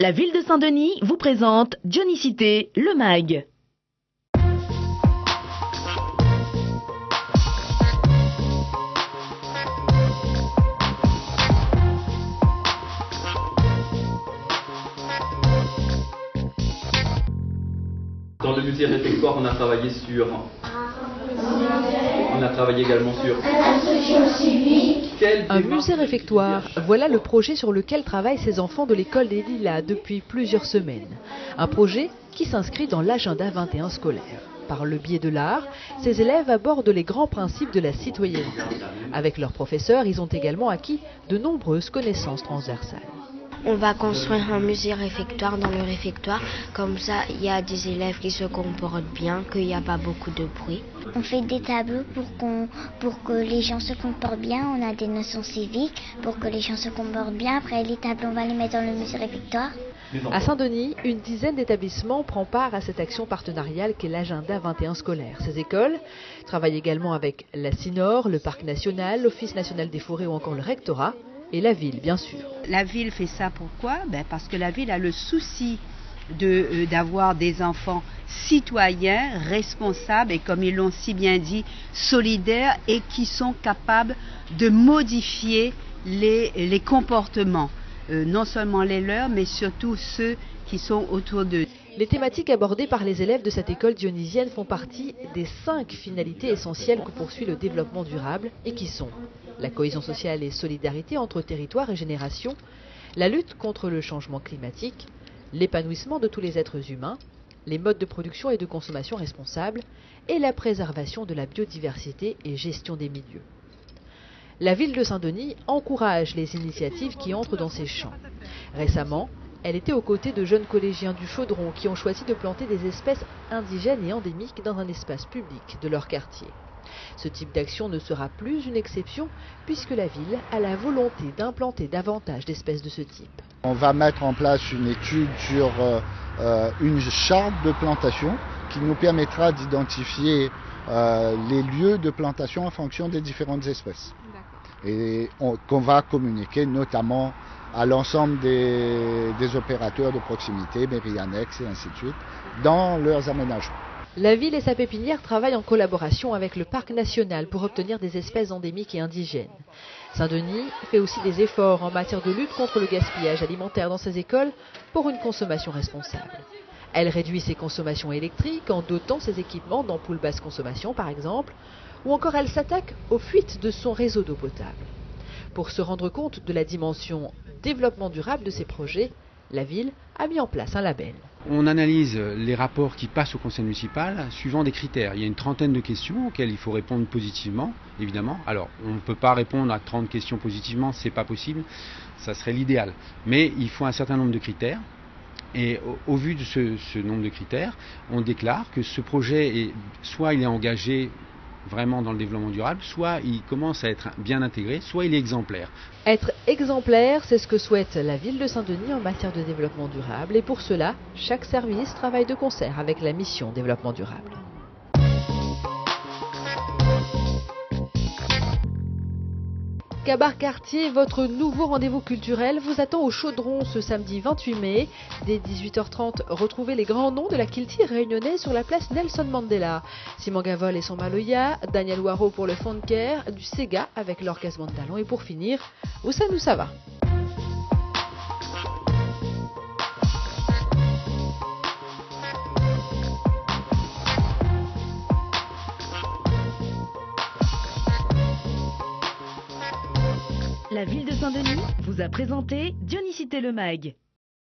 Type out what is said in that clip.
La ville de Saint-Denis vous présente Dionysité, le MAG. Dans le musée réfectoire, on a travaillé également sur un musée réfectoire, voilà le projet sur lequel travaillent ces enfants de l'école des Lilas depuis plusieurs semaines. Un projet qui s'inscrit dans l'agenda 21 scolaire. Par le biais de l'art, ces élèves abordent les grands principes de la citoyenneté. Avec leurs professeurs, ils ont également acquis de nombreuses connaissances transversales. On va construire un musée réfectoire dans le réfectoire, comme ça il y a des élèves qui se comportent bien, qu'il n'y a pas beaucoup de bruit. On fait des tableaux pour que les gens se comportent bien, on a des notions civiques pour que les gens se comportent bien. Après les tableaux on va les mettre dans le musée réfectoire. À Saint-Denis, une dizaine d'établissements prend part à cette action partenariale qu'est l'agenda 21 scolaire. Ces écoles travaillent également avec la CINOR, le Parc national, l'Office national des forêts ou encore le rectorat. Et la ville, bien sûr. La ville fait ça pourquoi? Parce que la ville a le souci d'avoir des enfants citoyens, responsables et comme ils l'ont si bien dit, solidaires et qui sont capables de modifier les comportements. Non seulement les leurs, mais surtout ceux qui sont autour d'eux. Les thématiques abordées par les élèves de cette école dionysienne font partie des 5 finalités essentielles que poursuit le développement durable et qui sont la cohésion sociale et solidarité entre territoires et générations, la lutte contre le changement climatique, l'épanouissement de tous les êtres humains, les modes de production et de consommation responsables et la préservation de la biodiversité et gestion des milieux. La ville de Saint-Denis encourage les initiatives qui entrent dans ces champs. Récemment, elle était aux côtés de jeunes collégiens du Chaudron qui ont choisi de planter des espèces indigènes et endémiques dans un espace public de leur quartier. Ce type d'action ne sera plus une exception puisque la ville a la volonté d'implanter davantage d'espèces de ce type. On va mettre en place une étude sur une charte de plantation qui nous permettra d'identifier les lieux de plantation en fonction des différentes espèces. Et qu'on va communiquer notamment à l'ensemble des opérateurs de proximité, Mérianex et ainsi de suite, dans leurs aménagements. La ville et sa pépinière travaillent en collaboration avec le Parc national pour obtenir des espèces endémiques et indigènes. Saint-Denis fait aussi des efforts en matière de lutte contre le gaspillage alimentaire dans ses écoles pour une consommation responsable. Elle réduit ses consommations électriques en dotant ses équipements d'ampoules basse consommation par exemple, ou encore elle s'attaque aux fuites de son réseau d'eau potable. Pour se rendre compte de la dimension développement durable de ces projets, la ville a mis en place un label. On analyse les rapports qui passent au conseil municipal suivant des critères. Il y a une trentaine de questions auxquelles il faut répondre positivement, évidemment. Alors, on ne peut pas répondre à 30 questions positivement, c'est pas possible, ça serait l'idéal. Mais il faut un certain nombre de critères. Et au vu de ce nombre de critères, on déclare que ce projet, soit il est engagé vraiment dans le développement durable, soit il commence à être bien intégré, soit il est exemplaire. Être exemplaire, c'est ce que souhaite la ville de Saint-Denis en matière de développement durable et pour cela, chaque service travaille de concert avec la mission développement durable. Cabar-Cartier, votre nouveau rendez-vous culturel, vous attend au Chaudron ce samedi 28 mai. Dès 18h30, retrouvez les grands noms de la culture réunionnais sur la place Nelson Mandela. Simon Gavol et son Maloya, Daniel Waro pour le Fonker, du Sega avec l'orchestre Mandalon et pour finir, Oussa nous ça va. La ville de Saint-Denis vous a présenté Dionysité, le MAG.